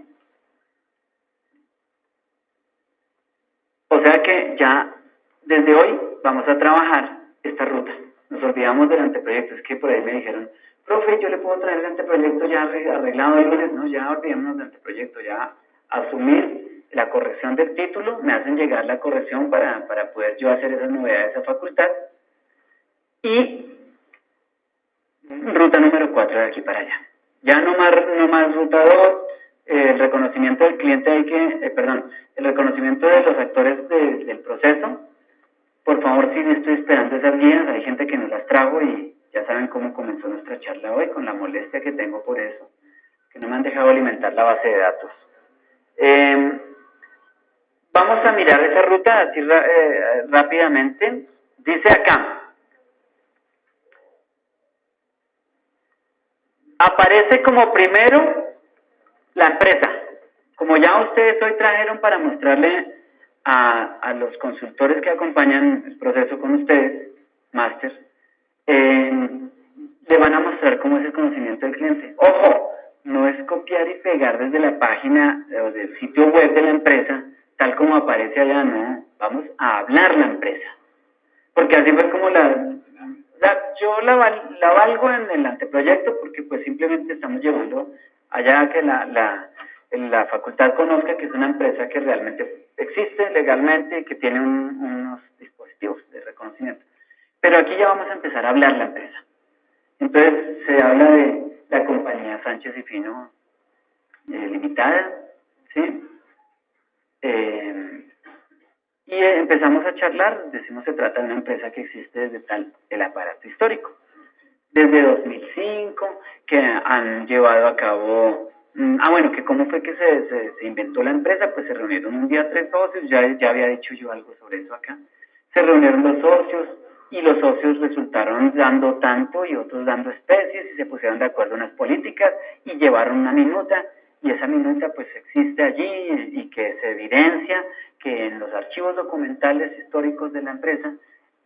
O sea que ya desde hoy vamos a trabajar esta ruta. Nos olvidamos del anteproyecto, es que por ahí me dijeron, profe, yo le puedo traer el anteproyecto ya arreglado el lunes. No, ya olvidémonos del anteproyecto, ya asumir la corrección del título, me hacen llegar la corrección para poder yo hacer esas novedades a facultad. Y ruta número 4 de aquí para allá. Ya no más ruta 2, el reconocimiento del cliente el reconocimiento de los actores del proceso. Por favor, sí, estoy esperando esas guías, hay gente que nos las trajo y ya saben cómo comenzó nuestra charla hoy, con la molestia que tengo por eso, que no me han dejado alimentar la base de datos. Vamos a mirar esa ruta así rápidamente. Dice acá, aparece como primero la empresa. Como ya ustedes hoy trajeron para mostrarle a los consultores que acompañan el proceso con ustedes, máster, le van a mostrar cómo es el conocimiento del cliente. Ojo, no es copiar y pegar desde la página o del sitio web de la empresa, tal como aparece allá, no. Vamos a hablar la empresa. Porque así fue como yo la valgo en el anteproyecto porque pues simplemente estamos llevando allá que la facultad conozca que es una empresa que realmente existe legalmente y que tiene unos dispositivos de reconocimiento. Pero aquí ya vamos a empezar a hablar la empresa. Entonces se habla de la compañía Sánchez y Fino Limitada, ¿sí? Y empezamos a charlar, decimos se trata de una empresa que existe desde el aparato histórico. Desde 2005, que han llevado a cabo, que cómo fue que se inventó la empresa, pues se reunieron un día 3 socios, ya había dicho yo algo sobre eso acá. Se reunieron los socios y los socios resultaron dando tanto y otros dando especies y se pusieron de acuerdo en las políticas y llevaron una minuta. Y esa minuta pues existe allí y que se evidencia que en los archivos documentales históricos de la empresa,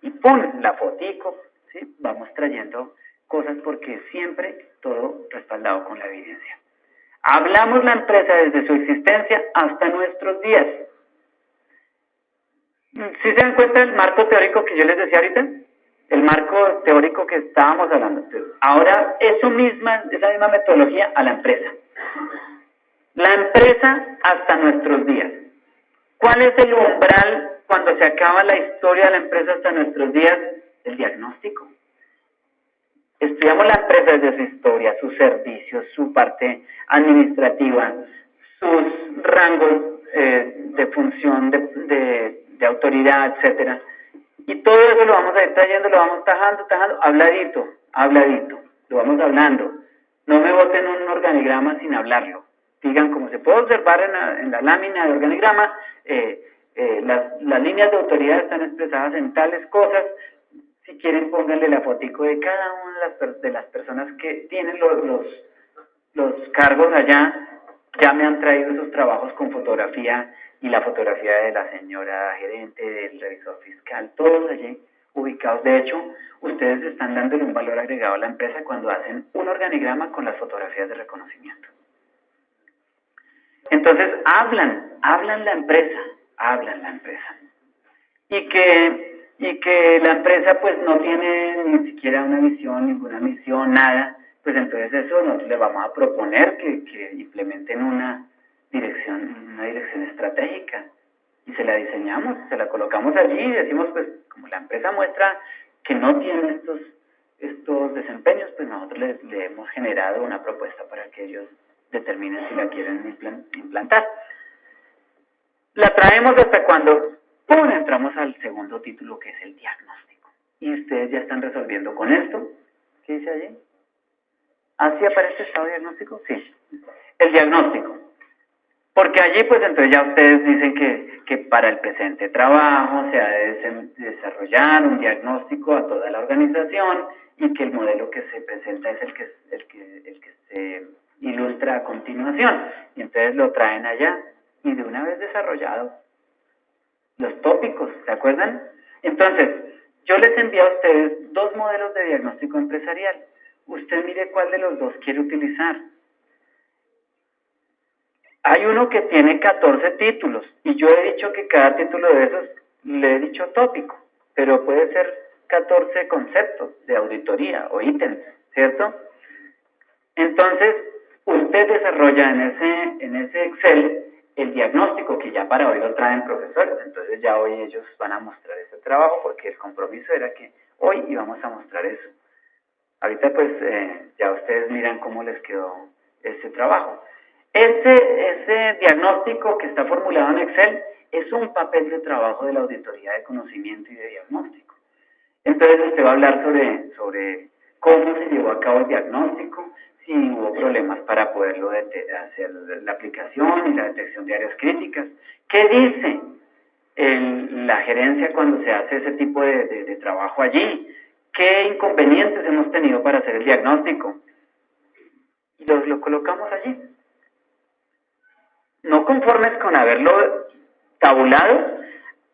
y ¡pum!, la fotico, ¿sí? Vamos trayendo cosas porque siempre todo respaldado con la evidencia. Hablamos la empresa desde su existencia hasta nuestros días. ¿Sí se dan cuenta del marco teórico que yo les decía ahorita? El marco teórico que estábamos hablando. Ahora, esa misma metodología a la empresa. La empresa hasta nuestros días. ¿Cuál es el umbral cuando se acaba la historia de la empresa hasta nuestros días? El diagnóstico. Estudiamos la empresa desde su historia, sus servicios, su parte administrativa, sus rangos de función, de autoridad, etcétera. Y todo eso lo vamos a ir trayendo, lo vamos tajando, habladito, lo vamos hablando. No me boten un organigrama sin hablarlo. Digan, como se puede observar en la lámina de organigrama, las líneas de autoridad están expresadas en tales cosas. Si quieren, pónganle la fotico de cada una de las personas que tienen los cargos allá. Ya me han traído esos trabajos con fotografía y la fotografía de la señora gerente, del revisor fiscal, todos allí ubicados. De hecho, ustedes están dándole un valor agregado a la empresa cuando hacen un organigrama con las fotografías de reconocimiento. Entonces, hablan la empresa. Y que la empresa pues no tiene ni siquiera una visión, ninguna misión, nada, pues entonces eso nosotros le vamos a proponer que implementen una dirección estratégica, y se la diseñamos, se la colocamos allí y decimos, pues como la empresa muestra que no tiene estos desempeños, pues nosotros le hemos generado una propuesta para que ellos determinen si la quieren implantar. La traemos hasta cuando entramos al segundo título, que es el diagnóstico. Y ustedes ya están resolviendo con esto. ¿Qué dice allí? ¿Así aparece el estado diagnóstico? Sí. El diagnóstico. Porque allí, pues entonces ya ustedes dicen que para el presente trabajo se ha de desarrollar un diagnóstico a toda la organización y que el modelo que se presenta es el que se ilustra a continuación. Y entonces lo traen allá y de una vez desarrollado. Los tópicos, ¿se acuerdan? Entonces, yo les envío a ustedes 2 modelos de diagnóstico empresarial. Usted mire cuál de los 2 quiere utilizar. Hay uno que tiene 14 títulos, y yo he dicho que cada título de esos le he dicho tópico, pero puede ser 14 conceptos de auditoría o ítems, ¿cierto? Entonces, usted desarrolla en ese Excel el diagnóstico, que ya para hoy lo traen profesores. Entonces ya hoy ellos van a mostrar ese trabajo, porque el compromiso era que hoy íbamos a mostrar eso. Ahorita pues ya ustedes miran cómo les quedó ese trabajo. Ese diagnóstico que está formulado en Excel es un papel de trabajo de la auditoría de conocimiento y de diagnóstico. Entonces usted va a hablar sobre cómo se llevó a cabo el diagnóstico, si hubo problemas para poderlo hacer la aplicación y la detección de áreas críticas. ¿Qué dice la gerencia cuando se hace ese tipo de trabajo allí? ¿Qué inconvenientes hemos tenido para hacer el diagnóstico? Y lo colocamos allí. No conformes con haberlo tabulado,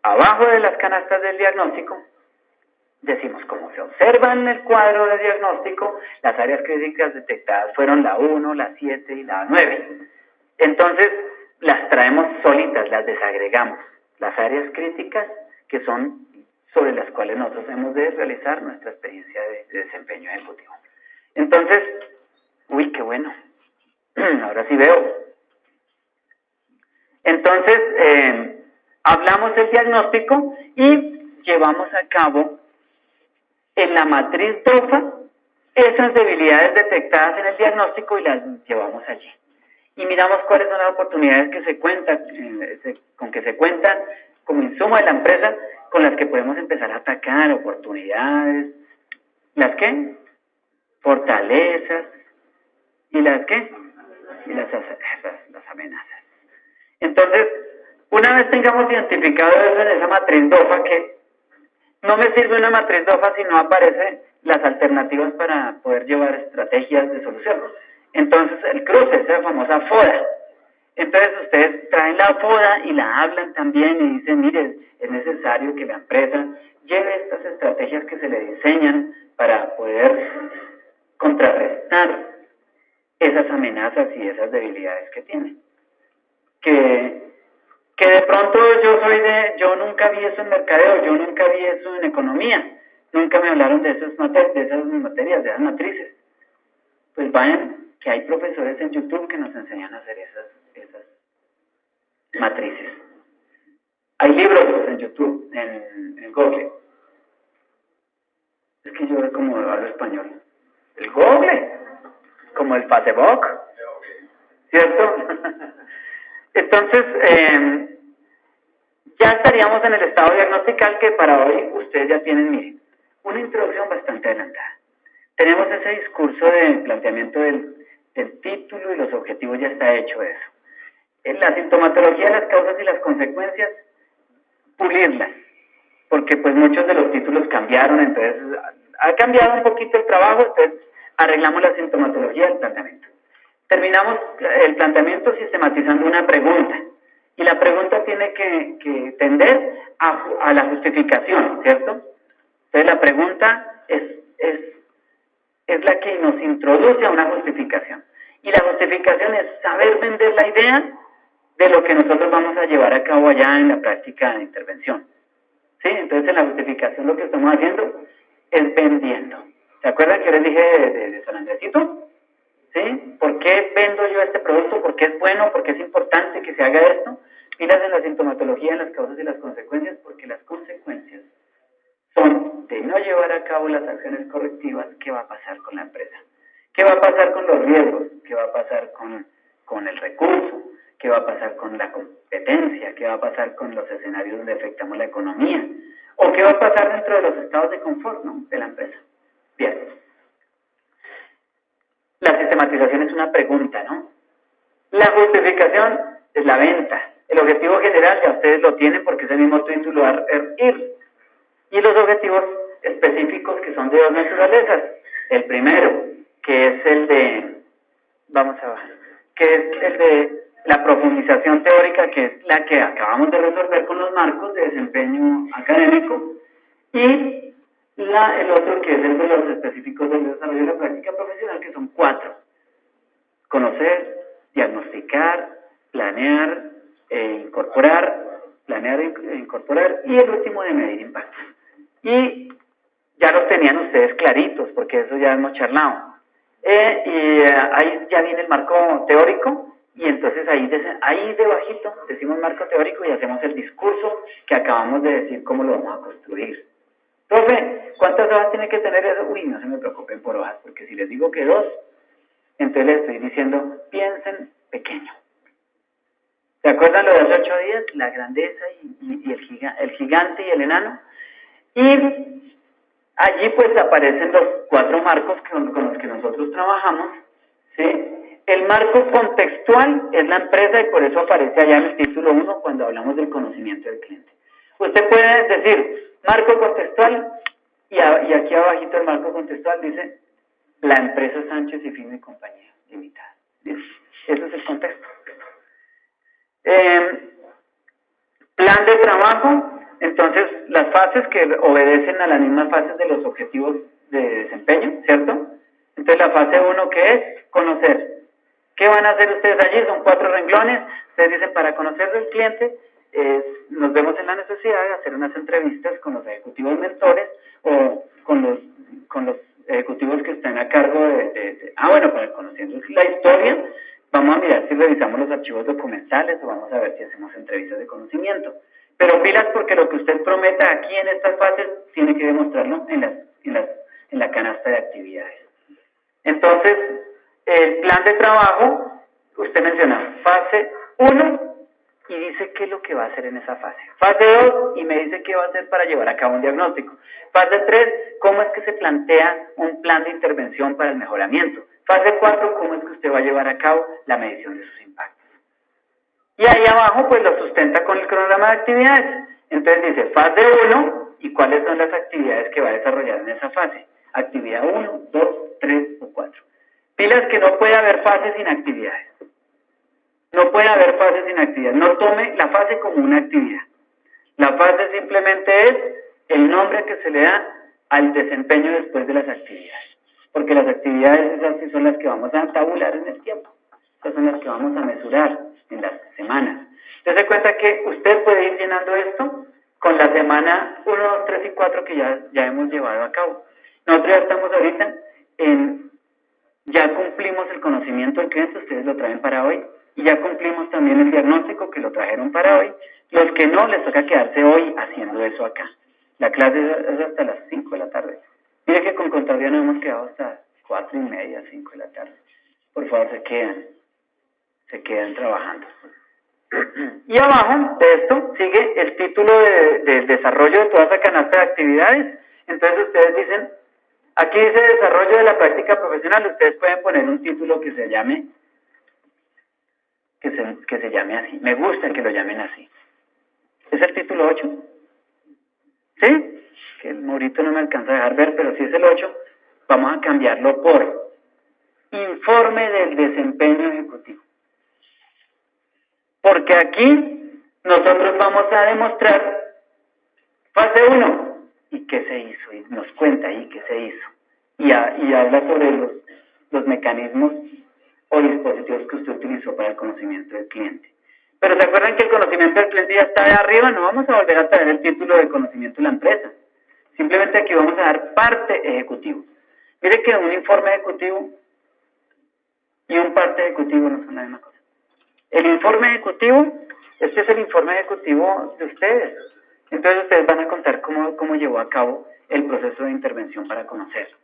abajo de las canastas del diagnóstico, decimos, como se observa en el cuadro de diagnóstico, las áreas críticas detectadas fueron la 1, la 7 y la 9. Entonces, las traemos solitas, las desagregamos. Las áreas críticas, que son sobre las cuales nosotros hemos de realizar nuestra experiencia de desempeño ejecutivo. Entonces, uy, qué bueno. Ahora sí veo. Entonces, hablamos del diagnóstico y llevamos a cabo en la matriz DOFA esas debilidades detectadas en el diagnóstico y las llevamos allí. Y miramos cuáles son las oportunidades que con que se cuentan como insumo de la empresa, con las que podemos empezar a atacar oportunidades, ¿las qué? Fortalezas, ¿y las qué? Y las amenazas. Entonces, una vez tengamos identificado eso en esa matriz DOFA, que no me sirve una matriz DOFA si no aparecen las alternativas para poder llevar estrategias de solución. Entonces, el cruce, esa famosa FODA. Entonces, ustedes traen la FODA y la hablan también y dicen, mire, es necesario que la empresa lleve estas estrategias que se le diseñan para poder contrarrestar esas amenazas y esas debilidades que tiene. Que de pronto yo nunca vi eso en mercadeo, yo nunca vi eso en economía, nunca me hablaron de esas materias, de esas matrices. Pues vayan, que hay profesores en YouTube que nos enseñan a hacer esas matrices. Hay libros en YouTube, en Google. Es que yo veo como hablo español. El Google, como el Facebook, ¿cierto? Entonces, ya estaríamos en el estado diagnostical que para hoy ustedes ya tienen, miren, una introducción bastante adelantada. Tenemos ese discurso de planteamiento del título y los objetivos, ya está hecho eso. En la sintomatología, las causas y las consecuencias, pulirlas, porque pues muchos de los títulos cambiaron, entonces ha cambiado un poquito el trabajo, entonces arreglamos la sintomatología del planteamiento. Terminamos el planteamiento sistematizando una pregunta, y la pregunta tiene que tender a la justificación, ¿cierto? Entonces la pregunta es la que nos introduce a una justificación, y la justificación es saber vender la idea de lo que nosotros vamos a llevar a cabo allá en la práctica de intervención. ¿Sí? Entonces en la justificación lo que estamos haciendo es vendiendo. ¿Se acuerdan que les dije de San Andresito? ¿Sí? ¿Por qué vendo yo este producto? ¿Por qué es bueno? ¿Por qué es importante que se haga esto? Pilas en la sintomatología, en las causas y las consecuencias, porque las consecuencias son de no llevar a cabo las acciones correctivas. ¿Qué va a pasar con la empresa? ¿Qué va a pasar con los riesgos? ¿Qué va a pasar con el recurso? ¿Qué va a pasar con la competencia? ¿Qué va a pasar con los escenarios donde afectamos la economía? ¿O qué va a pasar dentro de los estados de confort, ¿no?, de la empresa? Bien. La sistematización es una pregunta, ¿no? La justificación es la venta. El objetivo general ya ustedes lo tienen porque es el mismo título IR. Y los objetivos específicos que son de dos naturalezas. El primero, que es el de, que es el de la profundización teórica, que es la que acabamos de resolver con los marcos de desempeño académico, y el otro, que es el de los específicos del desarrollo de la práctica profesional, que son 4. Conocer, diagnosticar, planear, incorporar, y el último de medir impacto. Y ya los tenían ustedes claritos, porque eso ya hemos charlado. Ahí ya viene el marco teórico, y entonces ahí debajito decimos marco teórico y hacemos el discurso que acabamos de decir cómo lo vamos a construir. Profe, ¿cuántas hojas tiene que tener eso? Uy, no se me preocupen por hojas, porque si les digo que 2, entonces les estoy diciendo, piensen pequeño. ¿Se acuerdan lo de los 8 días? La grandeza y el gigante y el enano. Y allí pues aparecen los 4 marcos con los que nosotros trabajamos, ¿sí? El marco contextual es la empresa, y por eso aparece allá en el título 1 cuando hablamos del conocimiento del cliente. Usted puede decir marco contextual, y aquí abajito el marco contextual dice la empresa Sánchez y Fino y Compañía Limitada. Ese es el contexto. Plan de trabajo. Entonces, las fases que obedecen a las mismas fases de los objetivos de desempeño, ¿cierto? Entonces, la fase 1, que es conocer. ¿Qué van a hacer ustedes allí? Son 4 renglones. Ustedes dicen, para conocer del cliente, nos vemos en la necesidad de hacer unas entrevistas con los ejecutivos mentores o con los ejecutivos que están a cargo para conocer la historia, vamos a mirar si revisamos los archivos documentales o vamos a ver si hacemos entrevistas de conocimiento. Pero pilas, porque lo que usted prometa aquí en estas fases tiene que demostrarlo en la canasta de actividades. Entonces, el plan de trabajo, usted menciona fase 1 y dice qué es lo que va a hacer en esa fase. Fase 2 y me dice qué va a hacer para llevar a cabo un diagnóstico. Fase 3, cómo es que se plantea un plan de intervención para el mejoramiento. Fase 4, cómo es que usted va a llevar a cabo la medición de sus impactos. Y ahí abajo pues lo sustenta con el cronograma de actividades. Entonces dice fase 1 y cuáles son las actividades que va a desarrollar en esa fase. Actividad 1, 2, 3 o 4. Pilas que no puede haber fase sin actividades. No puede haber fase sin actividades. No tome la fase como una actividad. La fase simplemente es el nombre que se le da al desempeño después de las actividades. Porque las actividades esas sí son las que vamos a tabular en el tiempo. Esas son las que vamos a mesurar en las semanas. Entonces se cuenta que usted puede ir llenando esto con la semana 1, 2, 3 y 4 que ya hemos llevado a cabo. Nosotros ya estamos ahorita ya cumplimos el conocimiento del cliente, ustedes lo traen para hoy, y ya cumplimos también el diagnóstico que lo trajeron para hoy. Los que no, les toca quedarse hoy haciendo eso acá. La clase es hasta las 5 de la tarde. Mire que con contabilidad nos hemos quedado hasta 4:30, 5 de la tarde. Por favor, se quedan trabajando. Y abajo de esto sigue el título de desarrollo de toda esa canasta de actividades. Entonces ustedes dicen, aquí dice desarrollo de la práctica profesional, ustedes pueden poner un título que se llame así. Me gusta que lo llamen así. ¿Es el título 8? ¿Sí? Que el morito no me alcanza a dejar ver, pero si es el 8, vamos a cambiarlo por informe del desempeño ejecutivo. Porque aquí nosotros vamos a demostrar fase 1 y qué se hizo, y nos cuenta ahí qué se hizo. Y habla sobre los mecanismos o dispositivos que usted utilizó para el conocimiento del cliente. Pero ¿se acuerdan que el conocimiento del cliente ya está de arriba? No vamos a volver a traer el título de conocimiento de la empresa. Simplemente aquí vamos a dar parte ejecutivo. Mire que un informe ejecutivo y un parte ejecutivo no son la misma cosa. El informe ejecutivo, este es el informe ejecutivo de ustedes. Entonces ustedes van a contar cómo llevó a cabo el proceso de intervención para conocer.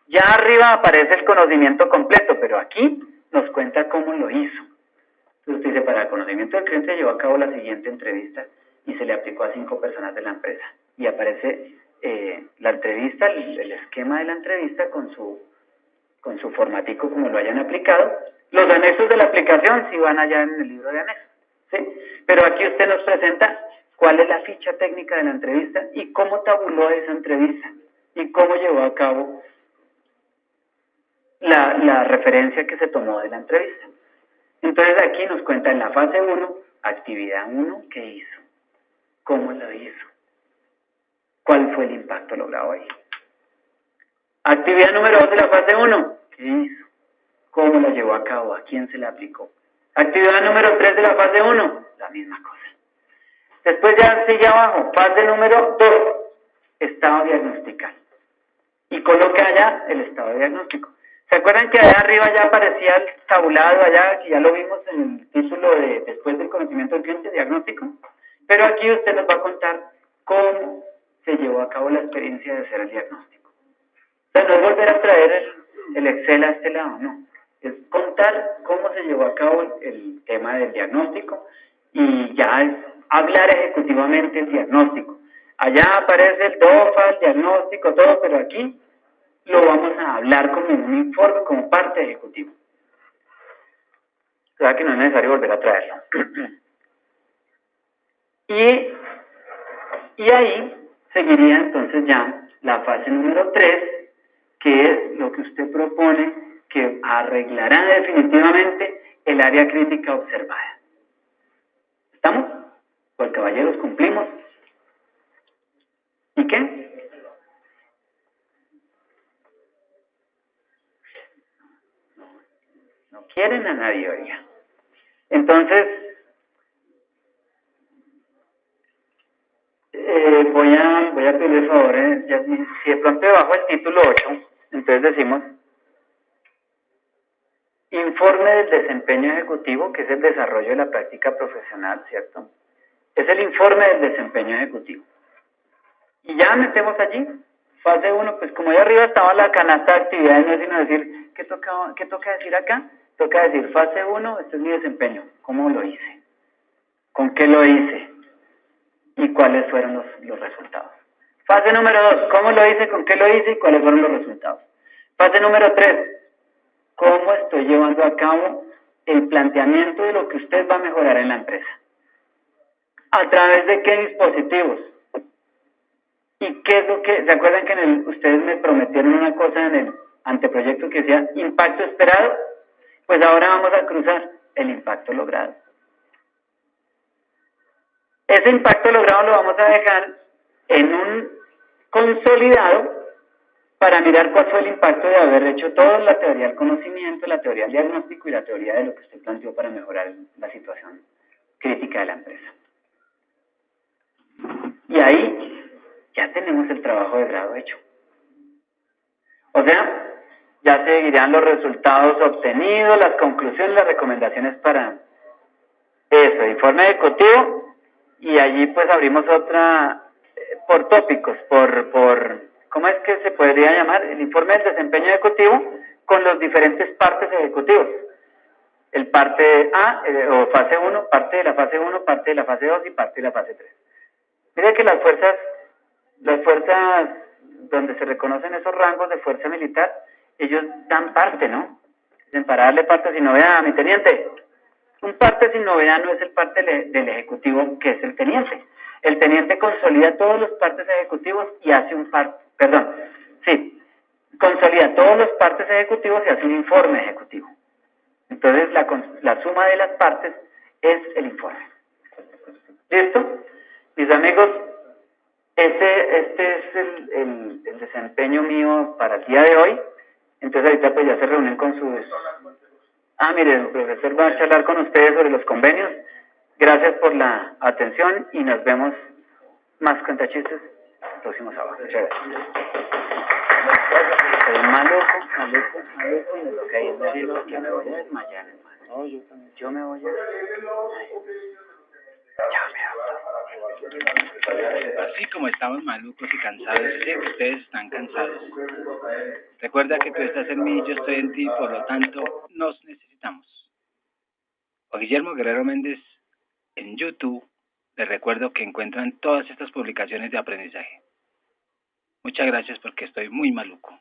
Ya arriba aparece el conocimiento completo, pero aquí nos cuenta cómo lo hizo. Entonces usted dice, para el conocimiento del cliente llevó a cabo la siguiente entrevista y se le aplicó a 5 personas de la empresa. Y aparece la entrevista, el esquema de la entrevista con su formatico como lo hayan aplicado. Los anexos de la aplicación sí van allá en el libro de anexos, ¿sí? Pero aquí usted nos presenta cuál es la ficha técnica de la entrevista y cómo tabuló esa entrevista y cómo llevó a cabo la referencia que se tomó de la entrevista. Entonces aquí nos cuenta en la fase 1, actividad 1, ¿qué hizo? ¿Cómo lo hizo? ¿Cuál fue el impacto logrado ahí? Actividad número 2 de la fase 1, ¿qué hizo? ¿Cómo la llevó a cabo? ¿A quién se la aplicó? Actividad número 3 de la fase 1, la misma cosa. Después ya sigue abajo, fase número 2, estado diagnostical. Y coloca allá el estado diagnóstico. ¿Se acuerdan que allá arriba ya aparecía el tabulado allá, que ya lo vimos en el título de después del conocimiento del cliente diagnóstico? Pero aquí usted nos va a contar cómo se llevó a cabo la experiencia de hacer el diagnóstico. O sea, no es volver a traer el Excel a este lado, no. Es contar cómo se llevó a cabo el tema del diagnóstico y ya es hablar ejecutivamente el diagnóstico. Allá aparece el DOFA, el diagnóstico, todo, pero aquí lo vamos a hablar como un informe, como parte ejecutiva. O sea que no es necesario volver a traerlo. Y ahí seguiría entonces ya la fase número 3, que es lo que usted propone, que arreglará definitivamente el área crítica observada. ¿Estamos? Pues caballeros, cumplimos. ¿Y qué? No quieren a nadie, oiga. Entonces, voy a pedir favor, si de pronto debajo del título 8, entonces decimos informe del desempeño ejecutivo, que es el desarrollo de la práctica profesional, ¿cierto? Es el informe del desempeño ejecutivo. Y ya metemos allí, fase 1, pues como ahí arriba estaba la canasta de actividades, no es sino decir, ¿qué toca decir acá? Toca decir fase 1, este es mi desempeño, ¿cómo lo hice? ¿Con qué lo hice? ¿Y cuáles fueron los resultados? Fase número 2, ¿cómo lo hice? ¿Con qué lo hice? ¿Y cuáles fueron los resultados? Fase número 3, ¿cómo estoy llevando a cabo el planteamiento de lo que usted va a mejorar en la empresa? ¿A través de qué dispositivos? ¿Y qué es lo que, se acuerdan que ustedes me prometieron una cosa en el anteproyecto que decía impacto esperado? Pues ahora vamos a cruzar el impacto logrado. Ese impacto logrado lo vamos a dejar en un consolidado para mirar cuál fue el impacto de haber hecho toda la teoría del conocimiento, la teoría del diagnóstico y la teoría de lo que usted planteó para mejorar la situación crítica de la empresa. Y ahí ya tenemos el trabajo de grado hecho. O sea, ya seguirán los resultados obtenidos, las conclusiones, las recomendaciones para eso, informe ejecutivo y allí pues abrimos otra por tópicos, ¿cómo es que se podría llamar? El informe del desempeño ejecutivo con los diferentes partes ejecutivos. El parte A, o fase 1, parte de la fase 1, parte de la fase 2 y parte de la fase 3. Mire que las fuerzas donde se reconocen esos rangos de fuerza militar, ellos dan parte, ¿no? Dicen, para darle parte sin novedad, mi teniente. Un parte sin novedad no es el parte del ejecutivo, que es el teniente. El teniente consolida todos los partes ejecutivos y hace consolida todos los partes ejecutivos y hace un informe ejecutivo. Entonces, la suma de las partes es el informe. ¿Listo? Mis amigos, este es el desempeño mío para el día de hoy. Entonces, ahorita pues ya se reúnen con sus... mire, el profesor va a charlar con ustedes sobre los convenios. Gracias por la atención y nos vemos más cuentachistes el próximo sábado. Muchas gracias. Maluco, de lo que hay en el que me voy a desmayar, hermano. No, yo también. Yo me voy a... Así como estamos malucos y cansados, sé que ustedes están cansados. Recuerda que tú estás en mí, yo estoy en ti, por lo tanto, nos necesitamos. Juan Guillermo Guerrero Méndez en YouTube. Les recuerdo que encuentran todas estas publicaciones de aprendizaje. Muchas gracias porque estoy muy maluco.